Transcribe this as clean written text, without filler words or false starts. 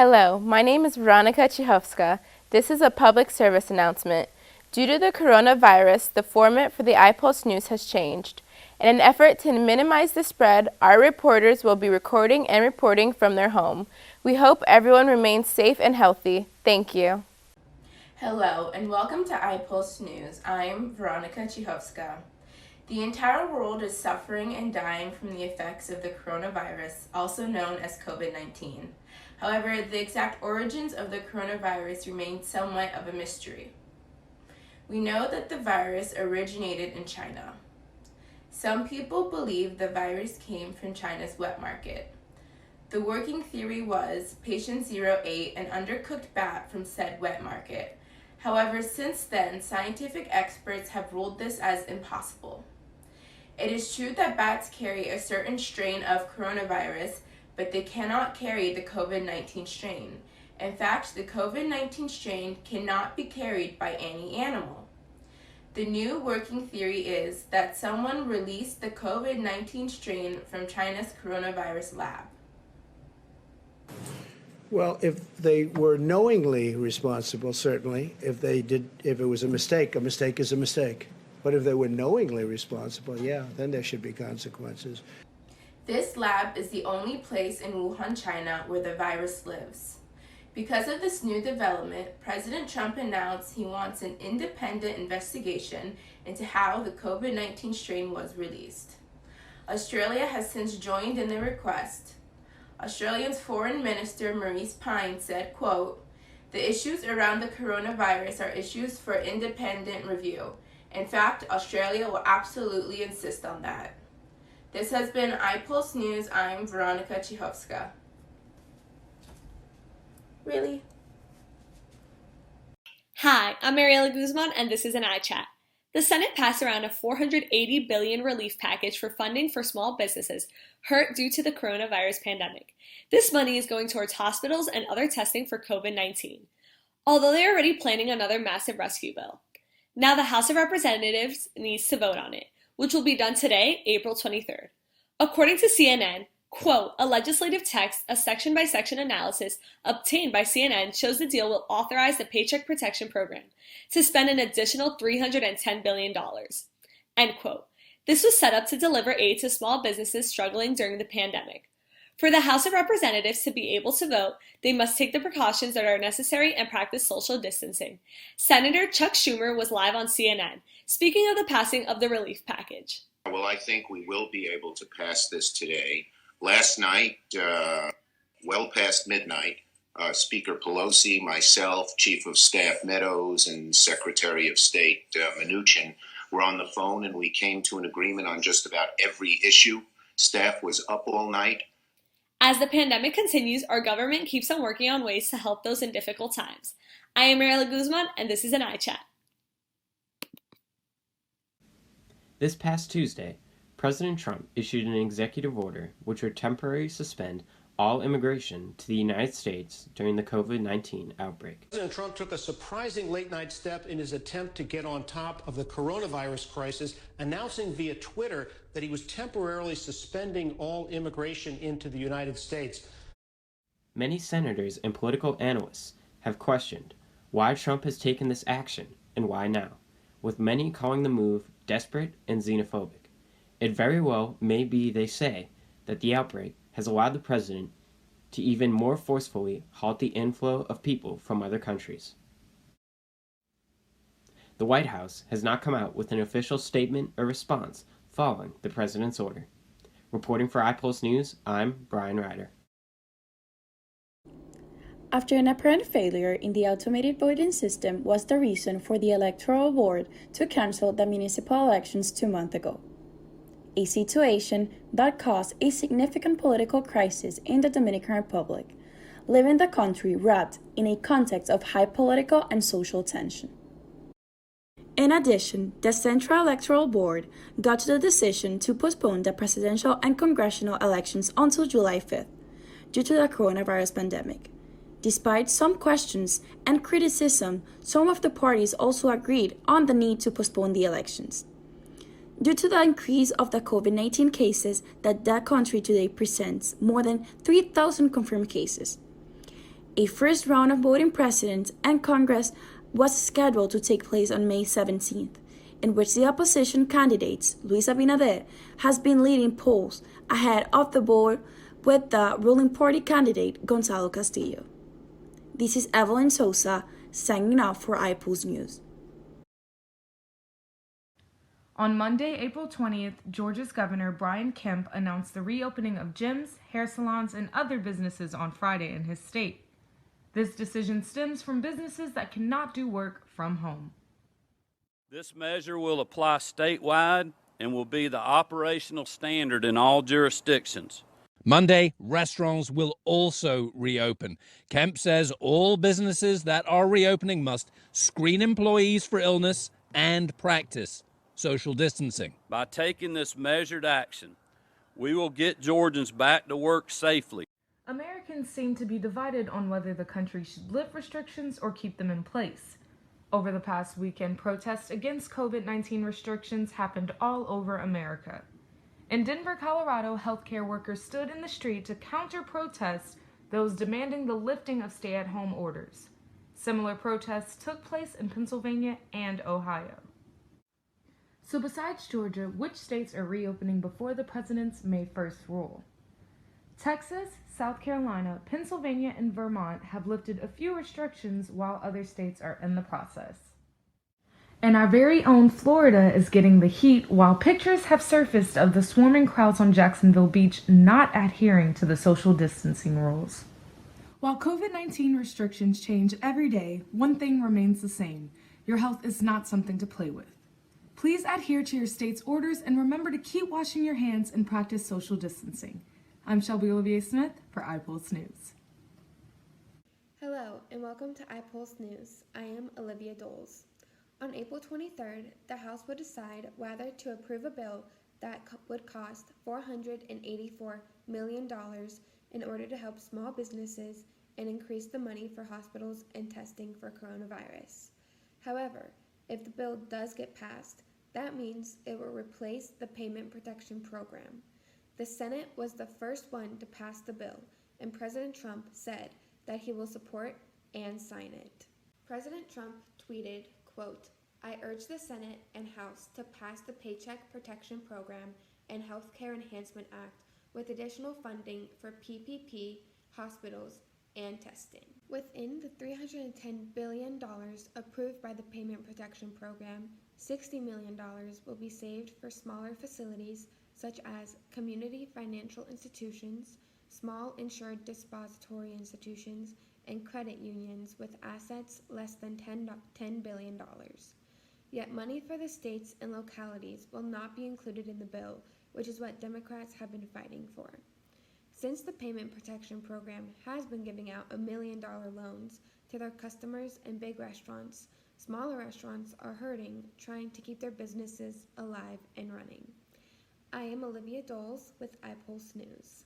Hello, my name is Veronica Chichovska. This is a public service announcement. Due to the coronavirus, the format for the iPulse News has changed. In an effort to minimize the spread, our reporters will be recording and reporting from their home. We hope everyone remains safe and healthy. Thank you. Hello, and welcome to iPulse News. I'm Veronica Chichovska. The entire world is suffering and dying from the effects of the coronavirus, also known as COVID-19. However, the exact origins of the coronavirus remain somewhat of a mystery. We know that the virus originated in China. Some people believe the virus came from China's wet market. The working theory was patient 0 ate an undercooked bat from said wet market. However, since then, scientific experts have ruled this as impossible. It is true that bats carry a certain strain of coronavirus, but they cannot carry the COVID-19 strain. In fact, the COVID-19 strain cannot be carried by any animal. The new working theory is that someone released the COVID-19 strain from China's coronavirus lab. Well, if they were knowingly responsible, certainly. If it was a mistake is a mistake. But if they were knowingly responsible, yeah, then there should be consequences. This lab is the only place in Wuhan, China, where the virus lives. Because of this new development, President Trump announced he wants an independent investigation into how the COVID-19 strain was released. Australia has since joined in the request. Australia's Foreign Minister Marise Payne said, quote, "The issues around the coronavirus are issues for independent review. In fact, Australia will absolutely insist on that." This has been iPulse News. I'm Veronica Chichovska. Really? Hi, I'm Mariela Guzman, and this is an iChat. The Senate passed around a $480 billion relief package for funding for small businesses hurt due to the coronavirus pandemic. This money is going towards hospitals and other testing for COVID-19, although they are already planning another massive rescue bill. Now the House of Representatives needs to vote on it, which will be done today, April 23rd. According to CNN, quote, a legislative text, a section-by-section analysis obtained by CNN shows the deal will authorize the Paycheck Protection Program to spend an additional $310 billion, end quote. This was set up to deliver aid to small businesses struggling during the pandemic. For the House of Representatives to be able to vote, they must take the precautions that are necessary and practice social distancing. Senator Chuck Schumer was live on CNN, speaking of the passing of the relief package. Well, I think we will be able to pass this today. Last night, well past midnight, Speaker Pelosi, myself, Chief of Staff Meadows, and Secretary of State Mnuchin were on the phone, and we came to an agreement on just about every issue. Staff was up all night. As the pandemic continues, our government keeps on working on ways to help those in difficult times. I am Mariela Guzman, and this is an iChat. This past Tuesday, President Trump issued an executive order which would temporarily suspend all immigration to the United States during the COVID-19 outbreak. President Trump took a surprising late-night step in his attempt to get on top of the coronavirus crisis, announcing via Twitter that he was temporarily suspending all immigration into the United States. Many senators and political analysts have questioned why Trump has taken this action and why now, with many calling the move desperate and xenophobic. It very well may be, they say, that the outbreak has allowed the president to even more forcefully halt the inflow of people from other countries. The White House has not come out with an official statement or response following the president's order. Reporting for iPulse News, I'm Brian Ryder. After an apparent failure in the automated voting system was the reason for the Electoral Board to cancel the municipal elections 2 months ago. A situation that caused a significant political crisis in the Dominican Republic, leaving the country wrapped in a context of high political and social tension. In addition, the Central Electoral Board got to the decision to postpone the presidential and congressional elections until July 5th due to the coronavirus pandemic. Despite some questions and criticism, some of the parties also agreed on the need to postpone the elections. Due to the increase of the COVID-19 cases that country today presents, more than 3,000 confirmed cases, A first round of voting President and Congress was scheduled to take place on May 17th, in which the opposition candidate, Luis Abinader, has been leading polls ahead of the board with the ruling party candidate Gonzalo Castillo. This is Evelyn Sosa signing off for iPulse News. On Monday, April 20th, Georgia's Governor Brian Kemp announced the reopening of gyms, hair salons, and other businesses on Friday in his state. This decision stems from businesses that cannot do work from home. This measure will apply statewide and will be the operational standard in all jurisdictions. Monday, restaurants will also reopen. Kemp says all businesses that are reopening must screen employees for illness and practice social distancing. By taking this measured action, we will get Georgians back to work safely. Americans seem to be divided on whether the country should lift restrictions or keep them in place. Over the past weekend, protests against COVID-19 restrictions happened all over America. In Denver, Colorado, healthcare workers stood in the street to counter-protest those demanding the lifting of stay-at-home orders. Similar protests took place in Pennsylvania and Ohio. So besides Georgia, which states are reopening before the president's May 1st rule? Texas, South Carolina, Pennsylvania, and Vermont have lifted a few restrictions while other states are in the process. And our very own Florida is getting the heat while pictures have surfaced of the swarming crowds on Jacksonville Beach not adhering to the social distancing rules. While COVID-19 restrictions change every day, one thing remains the same. Your health is not something to play with. Please adhere to your state's orders and remember to keep washing your hands and practice social distancing. I'm Shelby Olivier Smith for iPulse News. Hello and welcome to iPulse News. I am Olivia Doles. On April 23rd, the House will decide whether to approve a bill that would cost $484 million in order to help small businesses and increase the money for hospitals and testing for coronavirus. However, if the bill does get passed, that means it will replace the Payment Protection Program. The Senate was the first one to pass the bill, and President Trump said that he will support and sign it. President Trump tweeted, quote, "I urge the Senate and House to pass the Paycheck Protection Program and Healthcare Enhancement Act with additional funding for PPP, hospitals, and testing." Within the $310 billion approved by the Payment Protection Program, $60 million will be saved for smaller facilities such as community financial institutions, small insured depository institutions, and credit unions with assets less than $10 billion. Yet money for the states and localities will not be included in the bill, which is what Democrats have been fighting for. Since the Payment Protection Program has been giving out $1 million loans to their customers and big restaurants, smaller restaurants are hurting trying to keep their businesses alive and running. I am Olivia Doles with iPulse News.